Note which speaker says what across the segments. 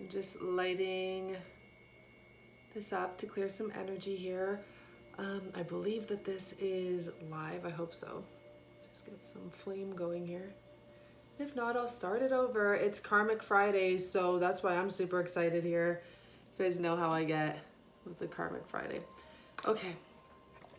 Speaker 1: I'm just lighting this up to clear some energy here. I believe that this is live. I hope so. Just get some flame going here. If not, I'll start it over. It's Karmic Friday, so that's why I'm super excited here. You guys know how I get with the Karmic Friday. Okay.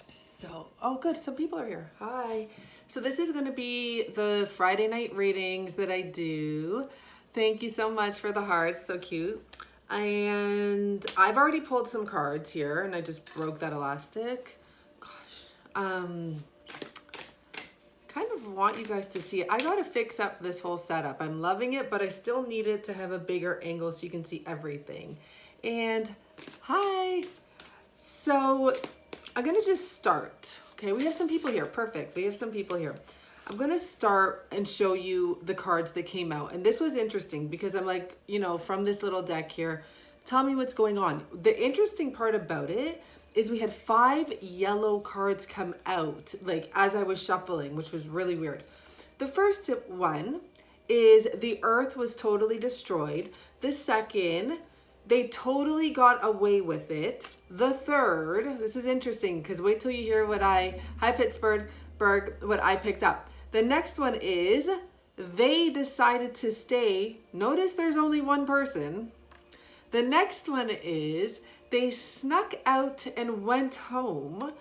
Speaker 1: So, oh good, some people are here. Hi. So this is going to be the Friday night readings that I do. Thank you so much for the hearts, so cute. And I've already pulled some cards here, and I just broke that elastic. Gosh. Kind of want you guys to see it. I got to fix up this whole setup. I'm loving it, but I still need it to have a bigger angle so you can see everything. And hi. So I'm going to just start. Okay, we have some people here. Perfect. We have some people here. I'm going to start and show you the cards that came out. And this was interesting because I'm like, you know, from this little deck here, tell me what's going on. The interesting part about it is we had 5 yellow cards come out, like as I was shuffling, which was really weird. The first one is the earth was totally destroyed. The second, they totally got away with it. The third, this is interesting because wait till you hear what hi Pittsburgh, what I picked up. The next one is they decided to stay. Notice there's only one person. The next one is they snuck out and went home.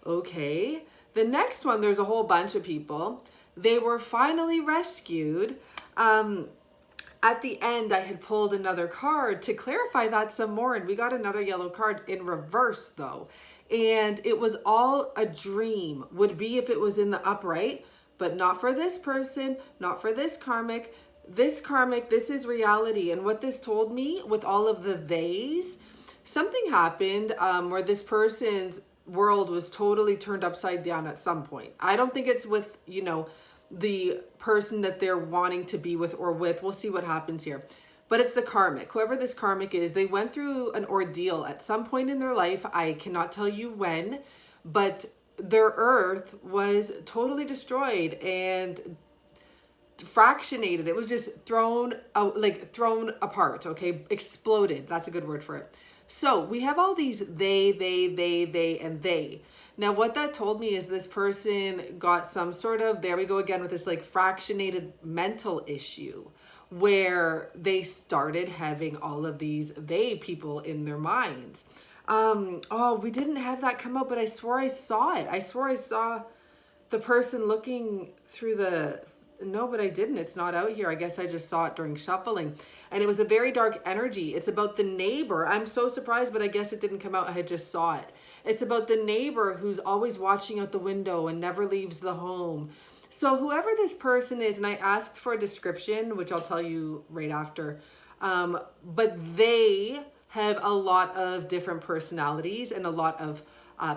Speaker 1: Okay. The next one, there's a whole bunch of people. They were finally rescued. At the end, I had pulled another card to clarify that some more, and we got another yellow card in reverse though. And it was all a dream, would be if it was in the upright, but not for this person, not for this karmic. This karmic, this is reality. And what this told me with all of the theys, something happened where this person's world was totally turned upside down at some point. I don't think it's with, you know, the person that they're wanting to be with or with. We'll see what happens here. But it's the karmic. Whoever this karmic is, they went through an ordeal at some point in their life. I cannot tell you when, but their earth was totally destroyed and fractionated. It was just thrown out, like thrown apart, okay? Exploded. That's a good word for it. So we have all these they, and they. Now what that told me is this person got some sort of, there we go again with this like fractionated mental issue where they started having all of these they people in their minds. Oh, we didn't have that come out, but I swore I saw it. I swore I saw the person looking through the, no, but I didn't. It's not out here. I guess I just saw it during shuffling. And it was a very dark energy. It's about the neighbor. I'm so surprised, but I guess it didn't come out. I had just saw it. It's about the neighbor who's always watching out the window and never leaves the home. So whoever this person is, and I asked for a description, which I'll tell you right after, but they have a lot of different personalities and a lot of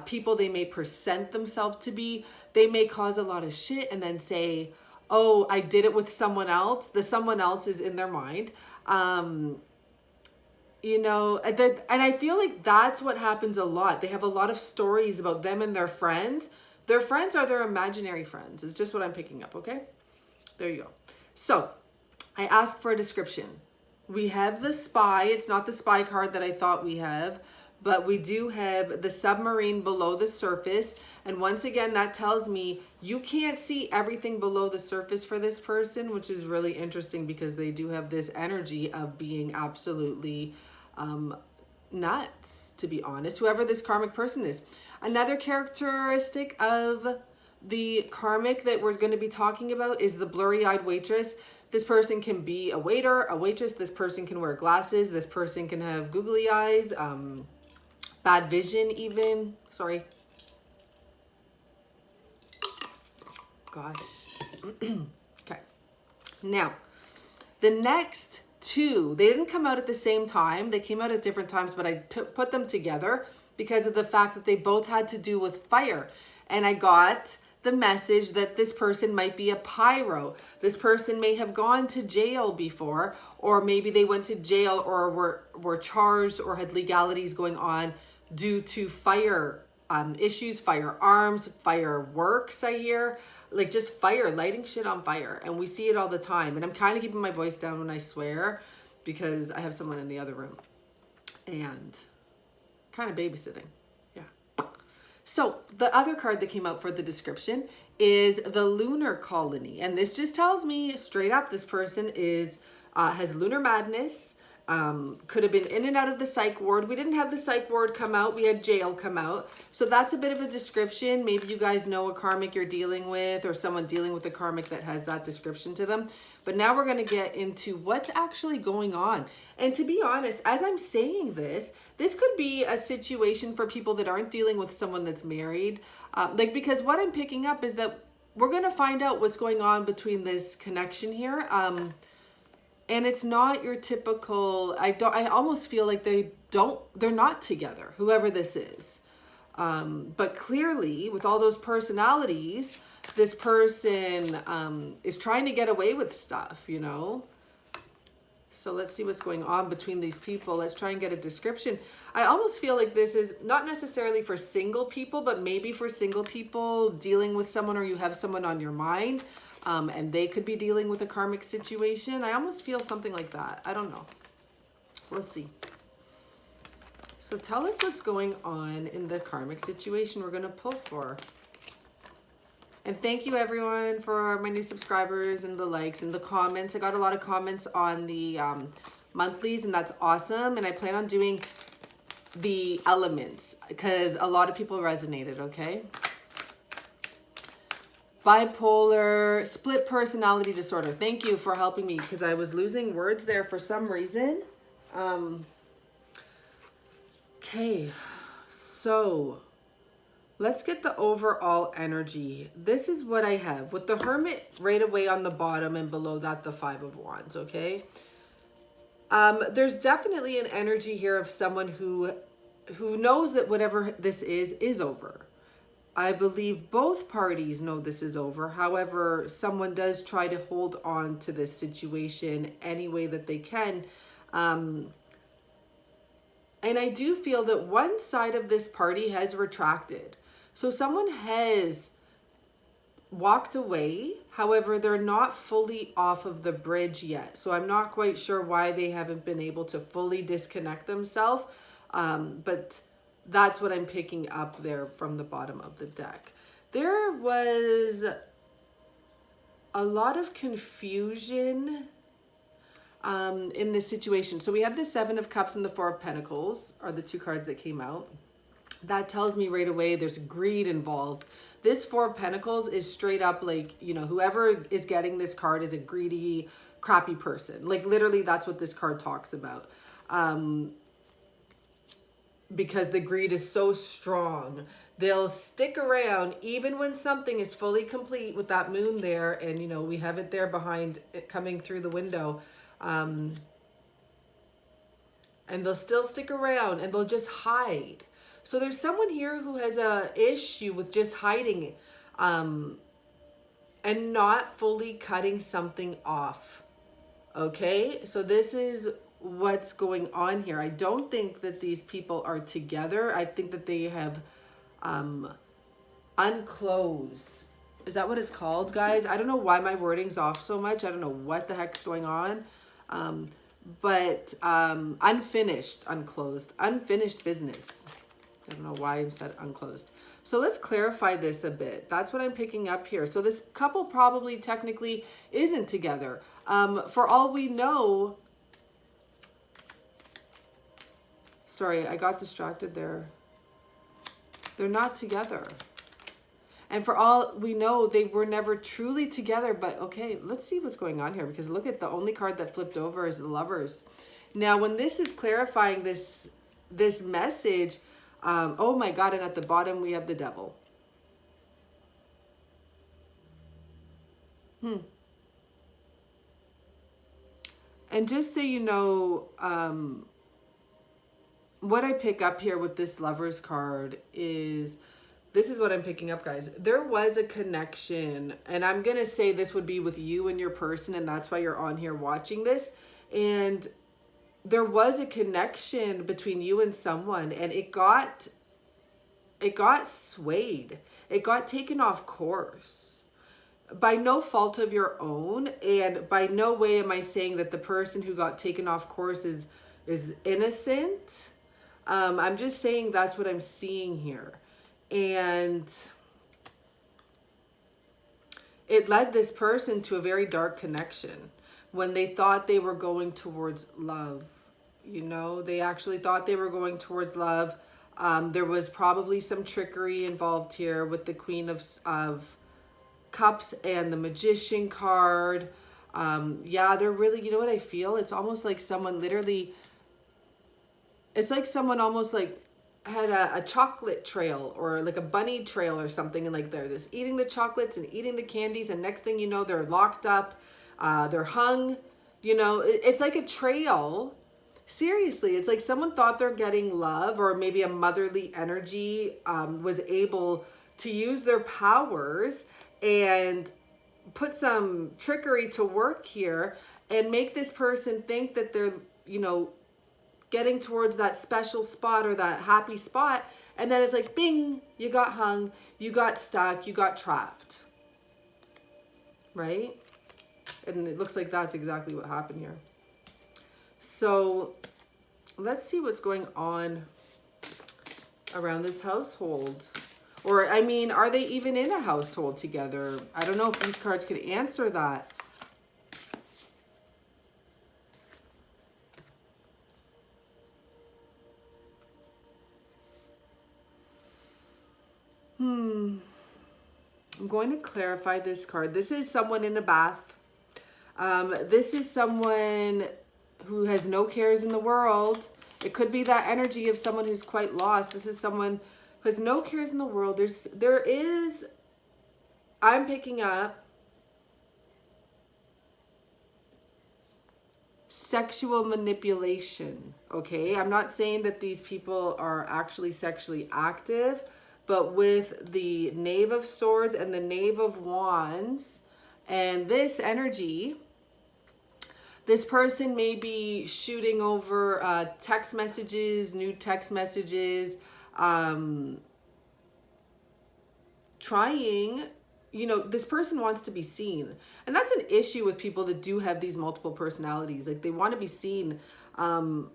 Speaker 1: people they may present themselves to be. They may cause a lot of shit and then say, oh, I did it with someone else. The someone else is in their mind. You know, and I feel like that's what happens a lot. They have a lot of stories about them and their friends. Their friends are their imaginary friends. It's just what I'm picking up, okay? There you go. So I asked for a description. We have the spy. It's not the spy card that I thought we have, but we do have the submarine below the surface. And once again, that tells me you can't see everything below the surface for this person, which is really interesting because they do have this energy of being absolutely nuts, to be honest, whoever this karmic person is. Another characteristic of the karmic that we're going to be talking about is the blurry-eyed waitress. This person can be a waiter, a waitress. This person can wear glasses. This person can have googly eyes, bad vision even. Sorry. Gosh. Okay. Now, the next two, they didn't come out at the same time. They came out at different times, but I put them together because of the fact that they both had to do with fire. And I got the message that this person might be a pyro. This person may have gone to jail before, or maybe they went to jail or were charged or had legalities going on due to fire issues, firearms, fireworks, I hear. Like just fire, lighting shit on fire. And we see it all the time. And I'm kind of keeping my voice down when I swear because I have someone in the other room and kind of babysitting. Yeah. So the other card that came out for the description is the lunar colony. And this just tells me straight up this person is has lunar madness. Could have been in and out of the psych ward. We didn't have the psych ward come out. We had jail come out. So that's a bit of a description. Maybe you guys know a karmic you're dealing with or someone dealing with a karmic that has that description to them. But now we're going to get into what's actually going on. And to be honest, as I'm saying this, this could be a situation for people that aren't dealing with someone that's married. Because what I'm picking up is that we're going to find out what's going on between this connection here. And it's not your typical, I almost feel like they're not together, whoever this is. But clearly, with all those personalities, this person is trying to get away with stuff, you know? So let's see what's going on between these people. Let's try and get a description. I almost feel like this is not necessarily for single people, but maybe for single people dealing with someone, or you have someone on your mind. And they could be dealing with a karmic situation. I almost feel something like that. I don't know. Let's see. So tell us what's going on in the karmic situation we're going to pull for. And thank you everyone for my new subscribers and the likes and the comments. I got a lot of comments on the monthlies, and that's awesome. And I plan on doing the elements because a lot of people resonated, okay? Bipolar, split personality disorder. Thank you for helping me because I was losing words there for some reason. Okay, so let's get the overall energy. This is what I have with the Hermit right away on the bottom, and below that the Five of Wands, okay? There's definitely an energy here of someone who knows that whatever this is over. I believe both parties know this is over. However, someone does try to hold on to this situation any way that they can. And I do feel that one side of this party has retracted. So someone has walked away. However, they're not fully off of the bridge yet. So I'm not quite sure why they haven't been able to fully disconnect themselves. But that's what I'm picking up there from the bottom of the deck. There was a lot of confusion in this situation. So we have the Seven of Cups and the Four of Pentacles are the two cards that came out. That tells me right away there's greed involved. This Four of Pentacles is straight up like, you know, whoever is getting this card is a greedy, crappy person. Like literally that's what this card talks about. Because the greed is so strong. They'll stick around even when something is fully complete with that moon there. And, you know, we have it there behind it coming through the window. And they'll still stick around and they'll just hide. So there's someone here who has a issue with just hiding and not fully cutting something off. Okay, so this is what's going on here. I don't think that these people are together. I think that they have unclosed. Is that what it's called, guys? I don't know why my wording's off so much. I don't know what the heck's going on. But unfinished, unclosed, unfinished business. I don't know why I said unclosed. So let's clarify this a bit. That's what I'm picking up here. So this couple probably technically isn't together. For all we know, sorry, I got distracted there. They're not together. And for all we know, they were never truly together. But okay, let's see what's going on here. Because look at the only card that flipped over is the Lovers. Now, when this is clarifying this message, oh my God, and at the bottom we have the Devil. And just so you know, what I pick up here with this Lovers card is, this is what I'm picking up, guys. There was a connection, and I'm going to say this would be with you and your person, and that's why you're on here watching this. And there was a connection between you and someone, and it got swayed. It got taken off course. by no fault of your own, and by no way am I saying that the person who got taken off course is innocent. I'm just saying that's what I'm seeing here. And it led this person to a very dark connection when they thought they were going towards love. You know, they actually thought they were going towards love. There was probably some trickery involved here with the Queen of Cups and the Magician card. Yeah, they're really, you know what I feel? It's almost like someone literally, it's like someone almost like had a chocolate trail or like a bunny trail or something, and like they're just eating the chocolates and eating the candies, and next thing you know, they're locked up, they're hung. You know, it's like a trail. Seriously, it's like someone thought they're getting love, or maybe a motherly energy was able to use their powers and put some trickery to work here and make this person think that they're, you know, getting towards that special spot or that happy spot. And then it's like, bing, you got hung, you got stuck, you got trapped. Right? And it looks like that's exactly what happened here. So let's see what's going on around this household. Or, I mean, are they even in a household together? I don't know if these cards could answer that. I'm going to clarify this card. This is someone in a bath. This is someone who has no cares in the world. It could be that energy of someone who's quite lost. This is someone who has no cares in the world. I'm picking up sexual manipulation, okay? I'm not saying that these people are actually sexually active, but with the Knave of Swords and the Knave of Wands and this energy, this person may be shooting over text messages, new text messages, trying, you know, this person wants to be seen. And that's an issue with people that do have these multiple personalities. Like, they want to be seen in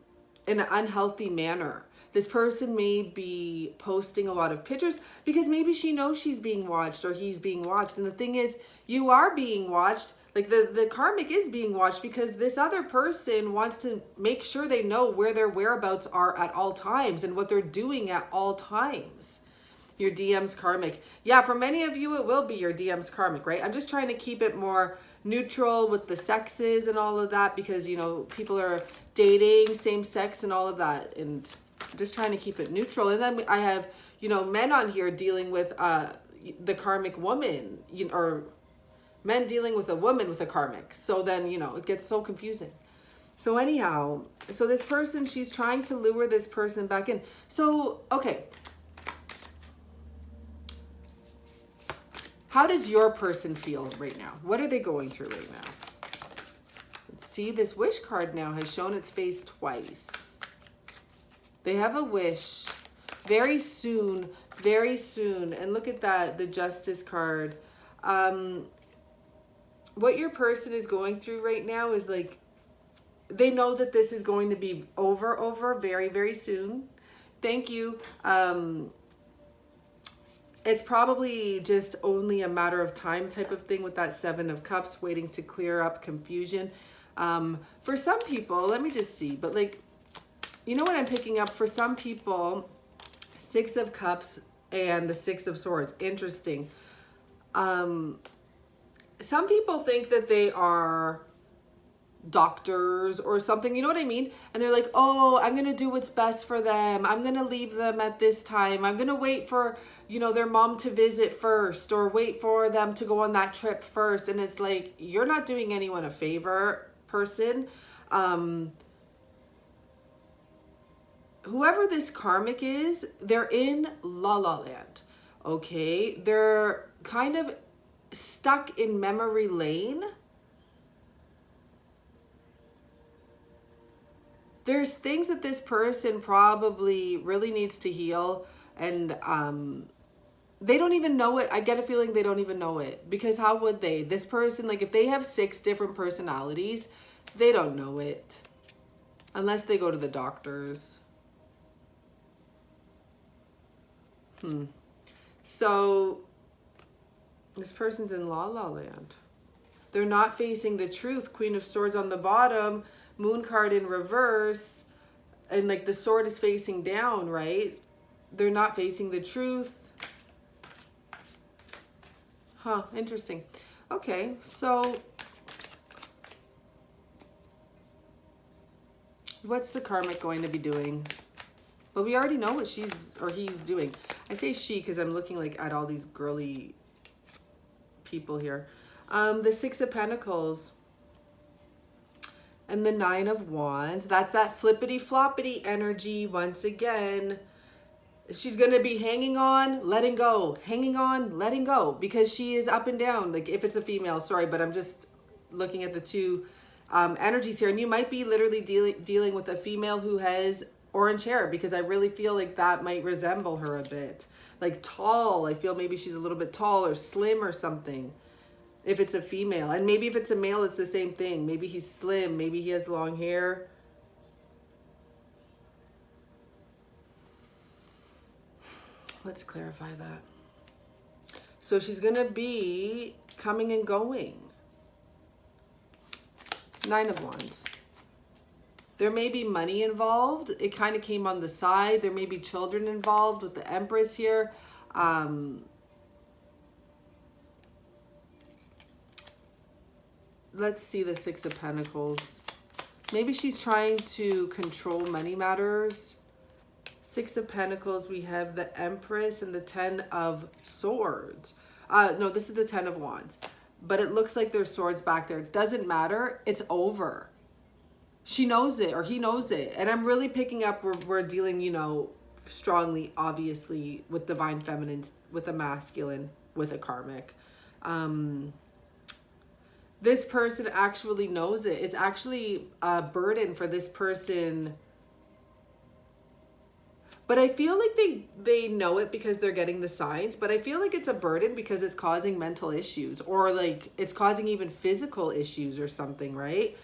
Speaker 1: an unhealthy manner. This person may be posting a lot of pictures because maybe she knows she's being watched or he's being watched. And the thing is, you are being watched. Like, the karmic is being watched because this other person wants to make sure they know where their whereabouts are at all times and what they're doing at all times. Your DM's karmic. Yeah, for many of you, it will be your DM's karmic, right? I'm just trying to keep it more neutral with the sexes and all of that because, you know, people are dating same sex and all of that. And just trying to keep it neutral. And then I have, you know, men on here dealing with the karmic woman, you know, or men dealing with a woman with a karmic. So then, you know, it gets so confusing. So anyhow, so this person, she's trying to lure this person back in. So, okay. How does your person feel right now? What are they going through right now? See, this wish card now has shown its face twice. They have a wish very soon, very soon. And look at that, the Justice card. What your person is going through right now is like, they know that this is going to be over very, very soon. Thank you. It's probably just only a matter of time type of thing with that Seven of Cups, waiting to clear up confusion. For some people, let me just see, but like, you know what I'm picking up? For some people, Six of Cups and the Six of Swords. Interesting. Some people think that they are doctors or something, you know what I mean? And they're like, oh, I'm going to do what's best for them. I'm going to leave them at this time. I'm going to wait for, you know, their mom to visit first, or wait for them to go on that trip first. And it's like, you're not doing anyone a favor, person. Whoever this karmic is, they're in La La Land, okay? They're kind of stuck in memory lane. There's things that this person probably really needs to heal and they don't even know it. I get a feeling they don't even know it, because how would they? This person, like if they have 6 different personalities, they don't know it unless they go to the doctors. So this person's in La La Land. They're not facing the truth. Queen of Swords on the bottom, Moon card in reverse, and like the sword is facing down, right? They're not facing the truth. Huh, interesting. Okay, so what's the karmic going to be doing? Well, we already know what she's or he's doing. I say she because I'm looking like at all these girly people here. The 6 of Pentacles and the 9 of Wands. That's that flippity floppity energy once again. She's going to be hanging on, letting go, hanging on, letting go, because she is up and down. Like if it's a female, sorry, but I'm just looking at the 2 energies here. And you might be literally dealing with a female who has orange hair, because I really feel like that might resemble her a bit. Like tall, I feel maybe she's a little bit tall or slim or something. If it's a female. And maybe if it's a male, it's the same thing. Maybe he's slim, maybe he has long hair. Let's clarify that. So she's going to be coming and going. 9 of Wands. There may be money involved. It kind of came on the side. There may be children involved with the Empress here. Let's see the 6 of Pentacles. Maybe she's trying to control money matters. 6 of Pentacles, we have the Empress and the 10 of Swords. No, this is the 10 of Wands. But it looks like there's swords back there. It doesn't matter. It's over. She knows it, or he knows it. And I'm really picking up where we're dealing, you know, strongly, obviously, with divine feminines, with a masculine, with a karmic. This person actually knows it. It's actually a burden for this person. But I feel like they know it because they're getting the signs. But I feel like it's a burden because it's causing mental issues, or like it's causing even physical issues or something, right?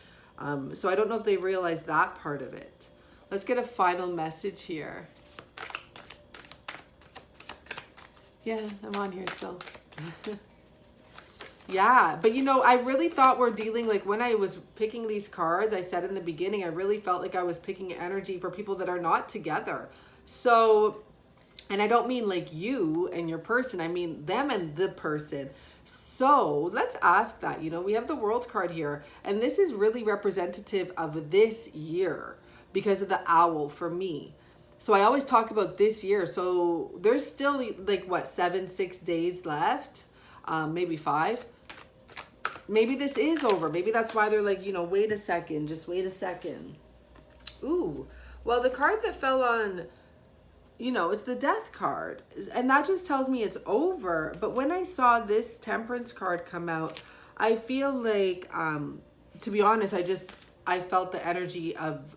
Speaker 1: So I don't know if they realize that part of it. Let's get a final message here. Yeah, I'm on here still. Yeah, but you know, I really thought we're dealing, like when I was picking these cards, I said in the beginning, I really felt like I was picking energy for people that are not together. So, and I don't mean like you and your person, I mean them and the person. So let's ask that, you know, we have the World card here, and this is really representative of this year because of the owl for me. So I always talk about this year. So there's still like what, 6 days left, maybe 5. Maybe this is over. Maybe that's why they're like, you know, wait a second, just wait a second. Ooh, well, the card that fell on, you know, it's the Death card. And that just tells me it's over. But when I saw this Temperance card come out, I feel like, to be honest, I felt the energy of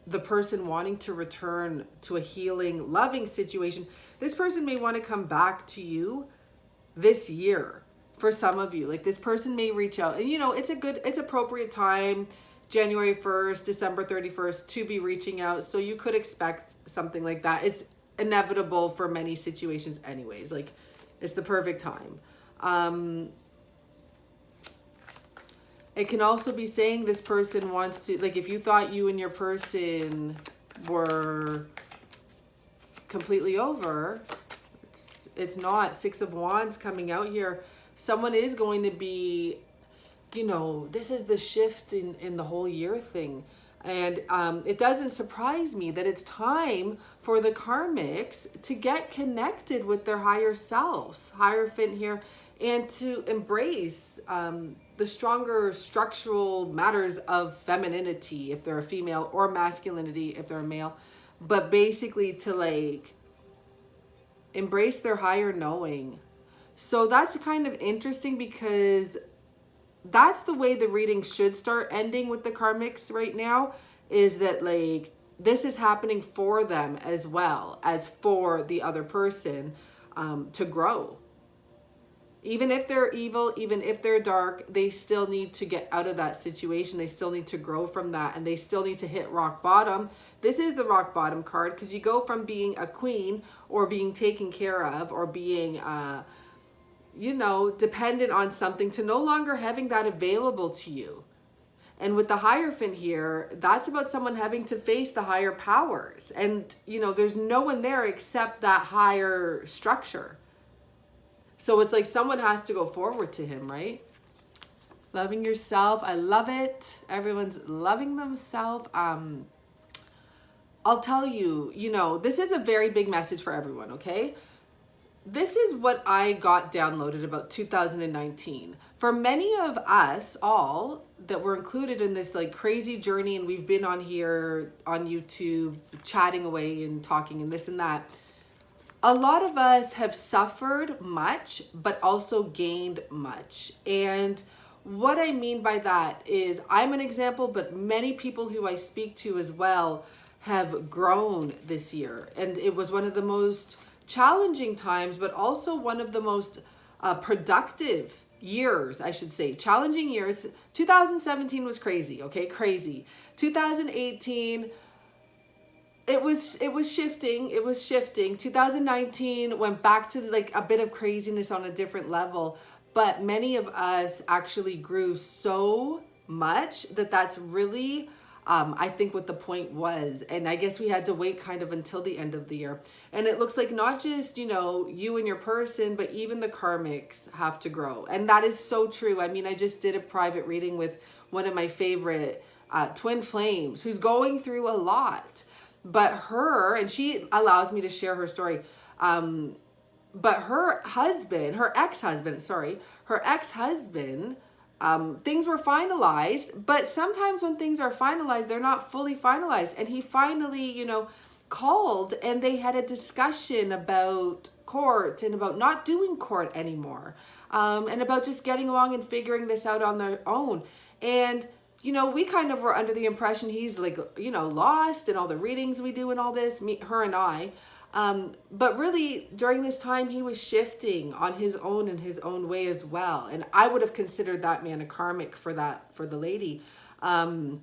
Speaker 1: the person wanting to return to a healing, loving situation. This person may want to come back to you this year. For some of you, like this person may reach out, and you know, it's appropriate time, January 1st, December 31st, to be reaching out. So you could expect something like that. It's inevitable for many situations anyways. Like it's the perfect time. It can also be saying this person wants to, like if you thought you and your person were completely over, it's not. 6 of Wands coming out here. Someone is going to be, you know, this is the shift in the whole year thing. And it doesn't surprise me that it's time for the karmics to get connected with their higher selves, Hierophant here, and to embrace the stronger structural matters of femininity if they're a female, or masculinity if they're a male. But basically to like embrace their higher knowing. So that's kind of interesting because that's the way the reading should start ending with the karmics right now, is that like this is happening for them as well as for the other person. to grow. Even if they're evil, even if they're dark, they still need to get out of that situation. They still need to grow from that, and they still need to hit rock bottom. This is the rock bottom card, because you go from being a queen or being taken care of or being, you know, dependent on something to no longer having that available to you. And with the Hierophant here, that's about someone having to face the higher powers. And, you know, there's no one there except that higher structure. So it's like someone has to go forward to him, right? Loving yourself. I love it. Everyone's loving themselves. I'll tell you, you know, this is a very big message for everyone, okay? This is what I got downloaded about 2019. For many of us all that were included in this like crazy journey, and we've been on here on YouTube chatting away and talking and this and that, a lot of us have suffered much, but also gained much. And what I mean by that is I'm an example, but many people who I speak to as well have grown this year. And it was one of the most challenging times, but also one of the most productive years, I should say. Challenging years. 2017 was crazy, okay? Crazy. 2018, it was shifting. It was shifting. 2019 went back to like a bit of craziness on a different level, but many of us actually grew so much that that's really I think what the point was. And I guess we had to wait kind of until the end of the year. And it looks like not just, you know, you and your person, but even the karmics have to grow. And that is so true. I mean, I just did a private reading with one of my favorite twin flames who's going through a lot. But her, and she allows me to share her story, but her husband, her ex-husband, things were finalized, but sometimes when things are finalized, they're not fully finalized. And he finally, you know, called, and they had a discussion about court and about not doing court anymore, and about just getting along and figuring this out on their own. And, you know, we kind of were under the impression he's like, you know, lost in all the readings we do and all this, her and I. But really during this time, he was shifting on his own in his own way as well. And I would have considered that man a karmic for the lady. And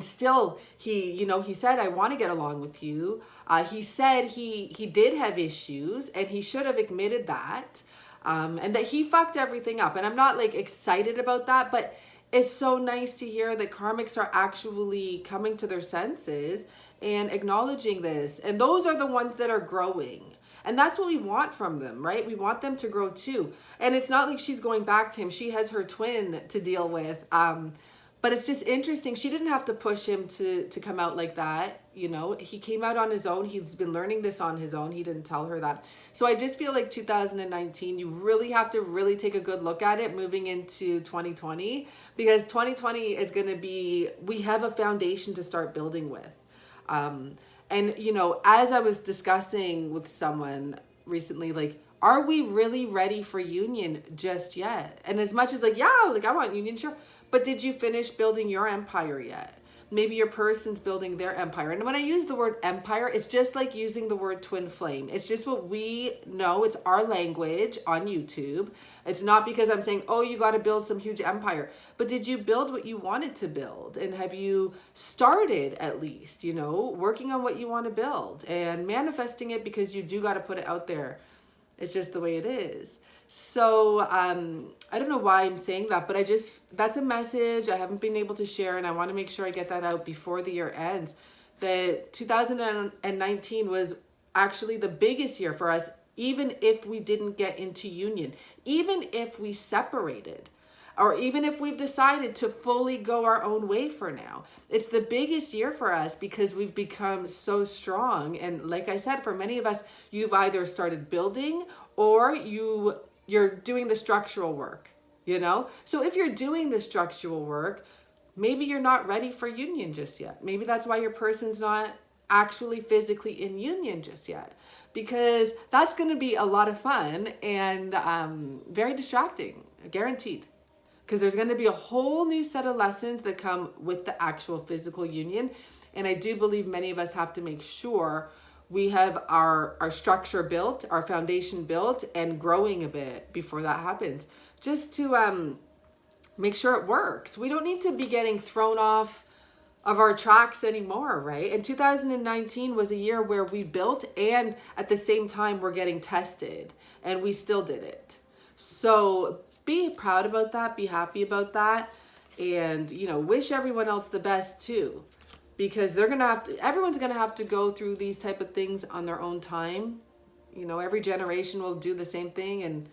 Speaker 1: still he, you know, he said, I want to get along with you. He said he did have issues, and he should have admitted that, and that he fucked everything up. And I'm not like excited about that, but it's so nice to hear that karmics are actually coming to their senses and acknowledging this. And those are the ones that are growing. And that's what we want from them, right? We want them to grow too. And it's not like she's going back to him. She has her twin to deal with. But it's just interesting. She didn't have to push him to come out like that. You know, he came out on his own. He's been learning this on his own. He didn't tell her that. So I just feel like 2019, you really have to really take a good look at it moving into 2020, because 2020 is going to be, we have a foundation to start building with. And, you know, as I was discussing with someone recently, like, are we really ready for union just yet? And as much as like, yeah, like I want union, sure. But did you finish building your empire yet? Maybe your person's building their empire. And when I use the word empire, it's just like using the word twin flame. It's just what we know. It's our language on YouTube. It's not because I'm saying, oh, you got to build some huge empire. But did you build what you wanted to build? And have you started at least, you know, working on what you want to build and manifesting it, because you do got to put it out there. It's just the way it is. So I don't know why I'm saying that, but that's a message I haven't been able to share, and I want to make sure I get that out before the year ends. That 2019 was actually the biggest year for us, even if we didn't get into union, even if we separated, or even if we've decided to fully go our own way for now. It's the biggest year for us because we've become so strong. And like I said, for many of us, you've either started building or you're doing the structural work, you know? So if you're doing the structural work, maybe you're not ready for union just yet. Maybe that's why your person's not actually physically in union just yet, because that's going to be a lot of fun and very distracting, guaranteed. Because there's going to be a whole new set of lessons that come with the actual physical union. And I do believe many of us have to make sure we have our structure built, our foundation built, and growing a bit before that happens, just to make sure it works. We don't need to be getting thrown off of our tracks anymore, right? And 2019 was a year where we built, and at the same time we're getting tested, and we still did it. So be proud about that, be happy about that, and you know, wish everyone else the best too, because they're gonna have to, everyone's gonna have to go through these type of things on their own time. You know, every generation will do the same thing, and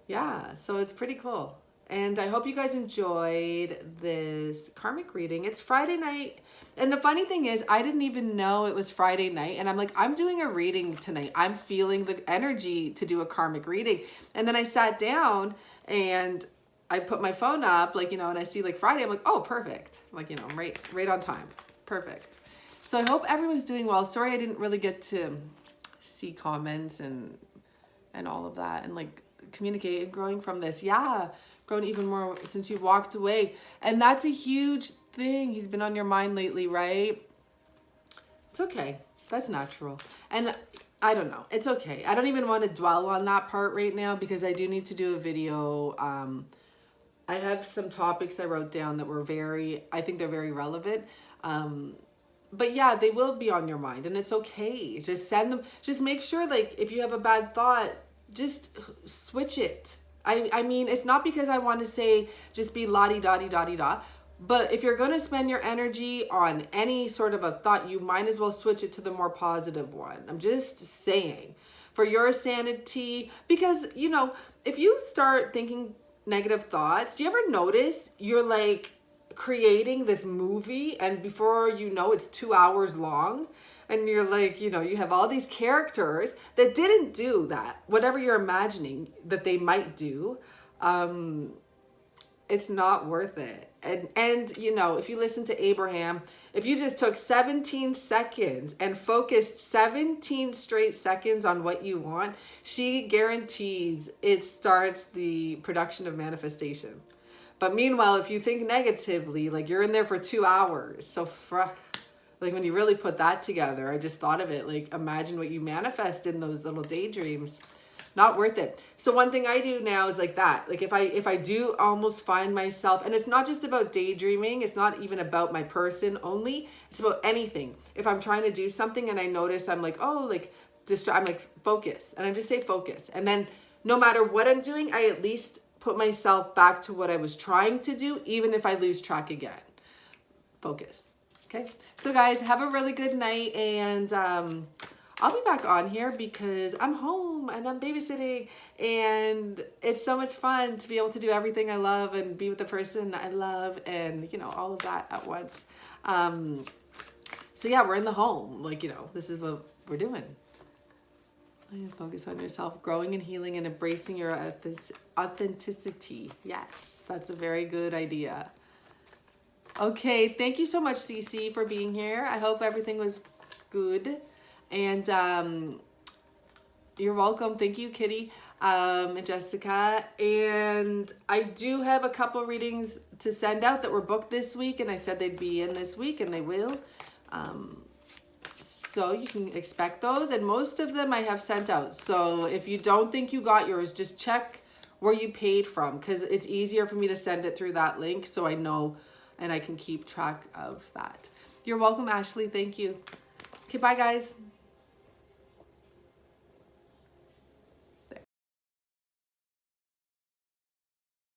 Speaker 1: yeah, so it's pretty cool. And I hope you guys enjoyed this karmic reading. It's Friday night. And the funny thing is, I didn't even know it was Friday night. And I'm like, I'm doing a reading tonight. I'm feeling the energy to do a karmic reading. And then I sat down and I put my phone up, like, you know, and I see like Friday. I'm like, oh, perfect. Like, you know, I'm right on time. Perfect. So I hope everyone's doing well. Sorry I didn't really get to see comments and all of that and like communicate and growing from this. Yeah. Grown even more since you walked away. And that's a huge thing. He's been on your mind lately, right? It's okay. That's natural. And I don't know. It's okay. I don't even want to dwell on that part right now because I do need to do a video. I have some topics I wrote down that were I think they're very relevant. But yeah, they will be on your mind and it's okay. Just send them. Just make sure, like, if you have a bad thought, just switch it. I mean, it's not because I want to say just be la-di-da-di-da-di-da, but if you're going to spend your energy on any sort of a thought, you might as well switch it to the more positive one. I'm just saying, for your sanity, because, you know, if you start thinking negative thoughts, do you ever notice you're like creating this movie and before you know it's 2 hours long? And you're like, you know, you have all these characters that didn't do that, whatever you're imagining that they might do. It's not worth it. And you know, if you listen to Abraham, if you just took 17 seconds and focused 17 straight seconds on what you want, she guarantees it starts the production of manifestation. But meanwhile, if you think negatively, like you're in there for 2 hours. So like when you really put that together, I just thought of it, like imagine what you manifest in those little daydreams. Not worth it. So one thing I do now is like that. Like if I do almost find myself, and it's not just about daydreaming, it's not even about my person only, it's about anything. If I'm trying to do something and I notice I'm like, oh, like I'm like focus, and I just say focus. And then no matter what I'm doing, I at least put myself back to what I was trying to do, even if I lose track again. Focus. Okay, so guys, have a really good night, and I'll be back on here because I'm home and I'm babysitting, and it's so much fun to be able to do everything I love and be with the person I love, and you know, all of that at once. So yeah, we're in the home, like, you know, this is what we're doing. Focus on yourself, growing and healing and embracing your authenticity. Yes, that's a very good idea. Okay, thank you so much, Cece, for being here. I hope everything was good. And you're welcome. Thank you, Kitty, and Jessica. And I do have a couple readings to send out that were booked this week, and I said they'd be in this week, and they will. So you can expect those, and most of them I have sent out. So if you don't think you got yours, just check where you paid from, because it's easier for me to send it through that link so I know and I can keep track of that. You're welcome, Ashley. Thank you. Okay, bye, guys.